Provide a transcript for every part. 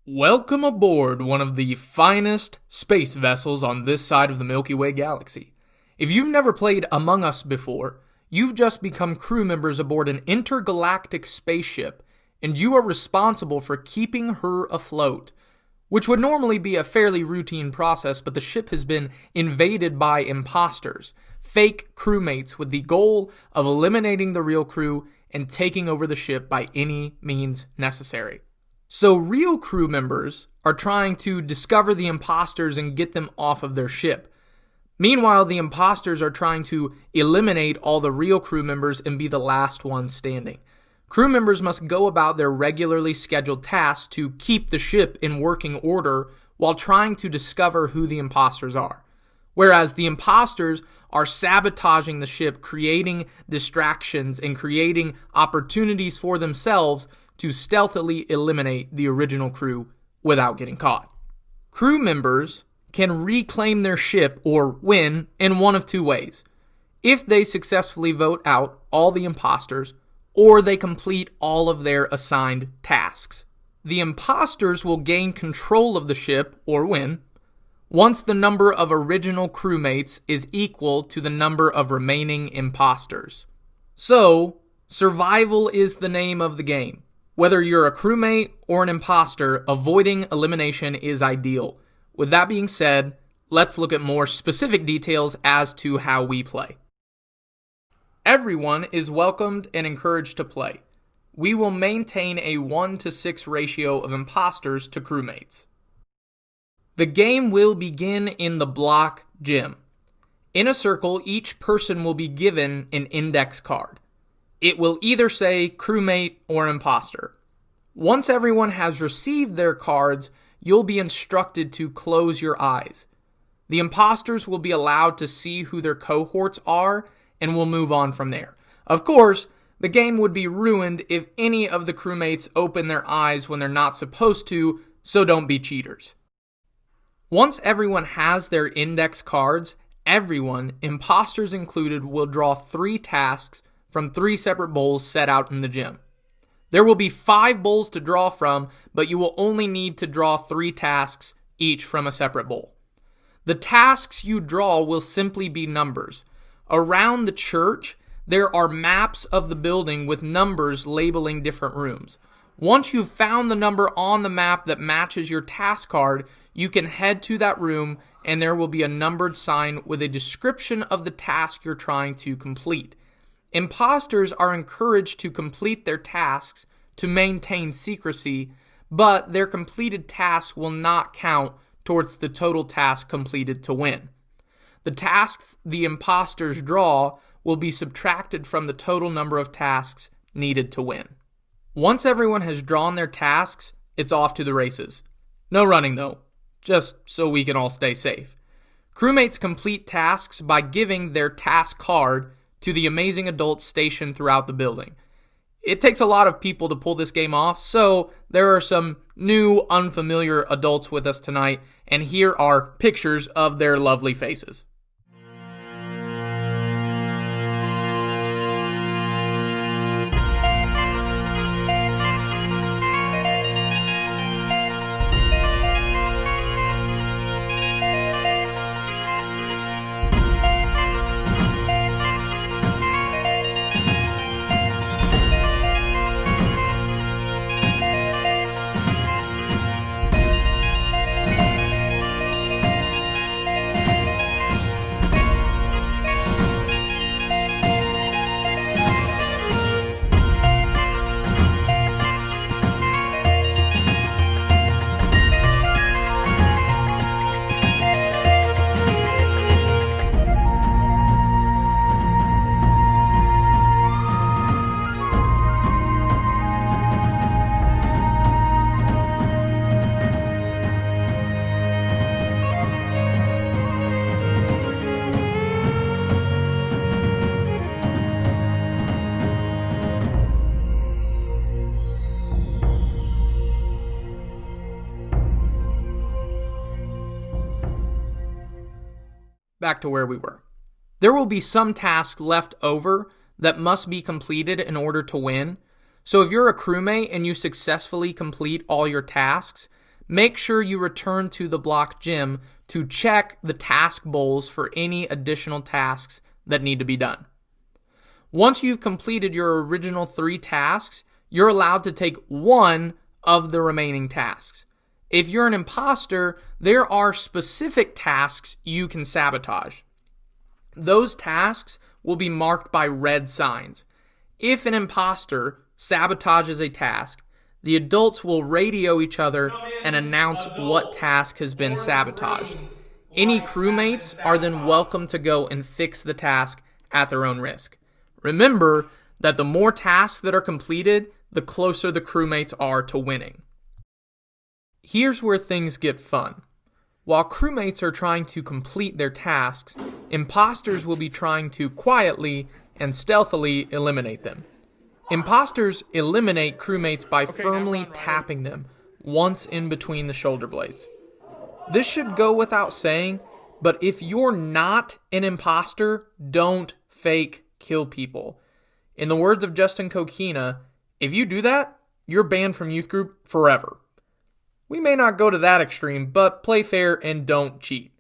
Welcome aboard one of the finest space vessels on this side of the Milky Way galaxy. If you've never played Among Us before, you've just become crew members aboard an intergalactic spaceship, and you are responsible for keeping her afloat, which would normally be a fairly routine process, but the ship has been invaded by imposters, fake crewmates with the goal of eliminating the real crew and taking over the ship by any means necessary. So real crew members are trying to discover the imposters and get them off of their ship. Meanwhile, the imposters are trying to eliminate all the real crew members and be the last ones standing. Crew members must go about their regularly scheduled tasks to keep the ship in working order while trying to discover who the imposters are. Whereas the imposters are sabotaging the ship, creating distractions and creating opportunities for themselves to stealthily eliminate the original crew without getting caught. Crew members can reclaim their ship or win in one of two ways. If they successfully vote out all the imposters, or they complete all of their assigned tasks. The imposters will gain control of the ship or win once the number of original crewmates is equal to the number of remaining imposters. So, survival is the name of the game. Whether you're a crewmate or an imposter, avoiding elimination is ideal. With that being said, let's look at more specific details as to how we play. Everyone is welcomed and encouraged to play. We will maintain a 1-to-6 ratio of imposters to crewmates. The game will begin in the block gym. In a circle, each person will be given an index card. It will either say crewmate or imposter. Once everyone has received their cards, you'll be instructed to close your eyes. The imposters will be allowed to see who their cohorts are and will move on from there. Of course, the game would be ruined if any of the crewmates open their eyes when they're not supposed to, so don't be cheaters. Once everyone has their index cards, everyone, imposters included, will draw 3 tasks from 3 separate bowls set out in the gym. There will be 5 bowls to draw from, but you will only need to draw 3 tasks, each from a separate bowl. The tasks you draw will simply be numbers. Around the church, there are maps of the building with numbers labeling different rooms. Once you've found the number on the map that matches your task card, you can head to that room and there will be a numbered sign with a description of the task you're trying to complete. Imposters are encouraged to complete their tasks to maintain secrecy, but their completed tasks will not count towards the total task completed to win. The tasks the imposters draw will be subtracted from the total number of tasks needed to win. Once everyone has drawn their tasks, it's off to the races. No running though, just so we can all stay safe. Crewmates complete tasks by giving their task card to the amazing adults stationed throughout the building. It takes a lot of people to pull this game off, so there are some new, unfamiliar adults with us tonight, and here are pictures of their lovely faces. Back to where we were. There will be some tasks left over that must be completed in order to win. So if you're a crewmate and you successfully complete all your tasks, make sure you return to the block gym to check the task bowls for any additional tasks that need to be done. Once you've completed your original 3 tasks, you're allowed to take 1 of the remaining tasks. If you're an imposter, there are specific tasks you can sabotage. Those tasks will be marked by red signs. If an imposter sabotages a task, the adults will radio each other and announce what task has been sabotaged. Any crewmates are then welcome to go and fix the task at their own risk. Remember that the more tasks that are completed, the closer the crewmates are to winning. Here's where things get fun. While crewmates are trying to complete their tasks, imposters will be trying to quietly and stealthily eliminate them. Imposters eliminate crewmates by firmly tapping them once in between the shoulder blades. This should go without saying, but if you're not an imposter, don't fake kill people. In the words of Justin Kokina, if you do that, you're banned from youth group forever. We may not go to that extreme, but play fair and don't cheat.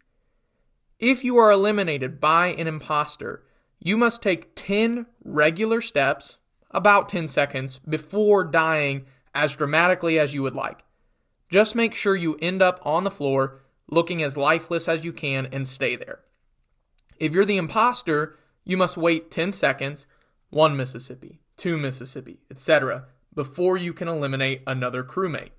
If you are eliminated by an imposter, you must take 10 regular steps, about 10 seconds, before dying as dramatically as you would like. Just make sure you end up on the floor, looking as lifeless as you can, and stay there. If you're the imposter, you must wait 10 seconds, 1 Mississippi, 2 Mississippi, etc., before you can eliminate another crewmate.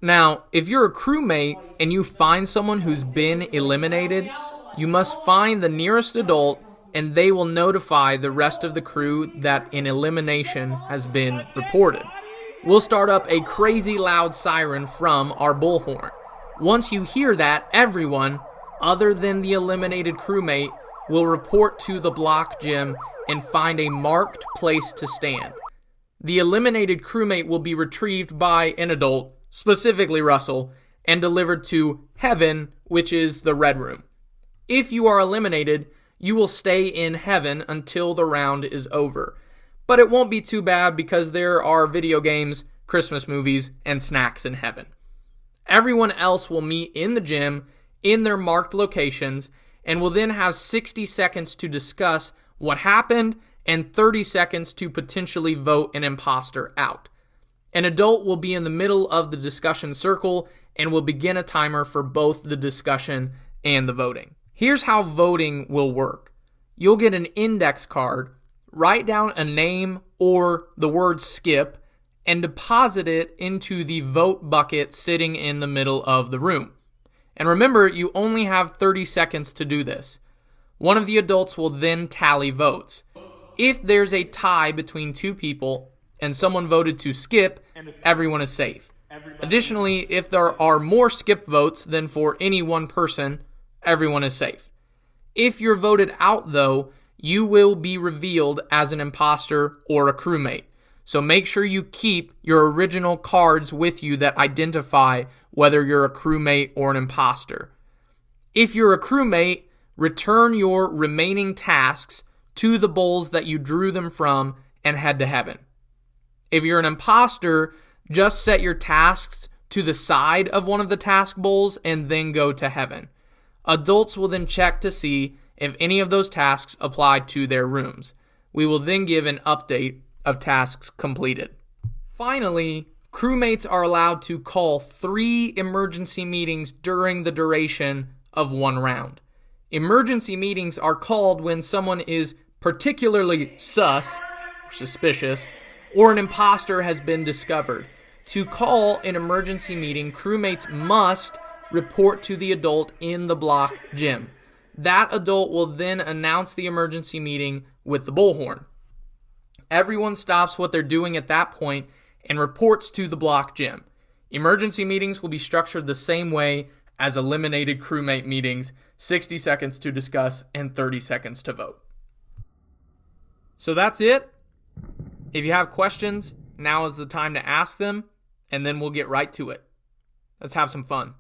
Now, if you're a crewmate and you find someone who's been eliminated, you must find the nearest adult and they will notify the rest of the crew that an elimination has been reported. We'll start up a crazy loud siren from our bullhorn. Once you hear that, everyone, other than the eliminated crewmate, will report to the block gym and find a marked place to stand. The eliminated crewmate will be retrieved by an adult, specifically Russell, and delivered to Heaven, which is the red room. If you are eliminated, you will stay in Heaven until the round is over. But it won't be too bad because there are video games, Christmas movies, and snacks in Heaven. Everyone else will meet in the gym in their marked locations and will then have 60 seconds to discuss what happened and 30 seconds to potentially vote an imposter out. An adult will be in the middle of the discussion circle and will begin a timer for both the discussion and the voting. Here's how voting will work. You'll get an index card, write down a name or the word skip, and deposit it into the vote bucket sitting in the middle of the room. And remember, you only have 30 seconds to do this. One of the adults will then tally votes. If there's a tie between 2 people and someone voted to skip, everyone is safe. Additionally, if there are more skip votes than for any one person, everyone is safe. If you're voted out, though, you will be revealed as an imposter or a crewmate. So make sure you keep your original cards with you that identify whether you're a crewmate or an imposter. If you're a crewmate, return your remaining tasks to the bowls that you drew them from and head to Heaven. If you're an imposter, just set your tasks to the side of one of the task bowls and then go to Heaven. Adults will then check to see if any of those tasks apply to their rooms. We will then give an update of tasks completed. Finally, crewmates are allowed to call 3 emergency meetings during the duration of 1 round. Emergency meetings are called when someone is particularly sus, or suspicious, or an imposter has been discovered. To call an emergency meeting, crewmates must report to the adult in the block gym. That adult will then announce the emergency meeting with the bullhorn. Everyone stops what they're doing at that point and reports to the block gym. Emergency meetings will be structured the same way as eliminated crewmate meetings, 60 seconds to discuss and 30 seconds to vote. So that's it. If you have questions, now is the time to ask them, and then we'll get right to it. Let's have some fun.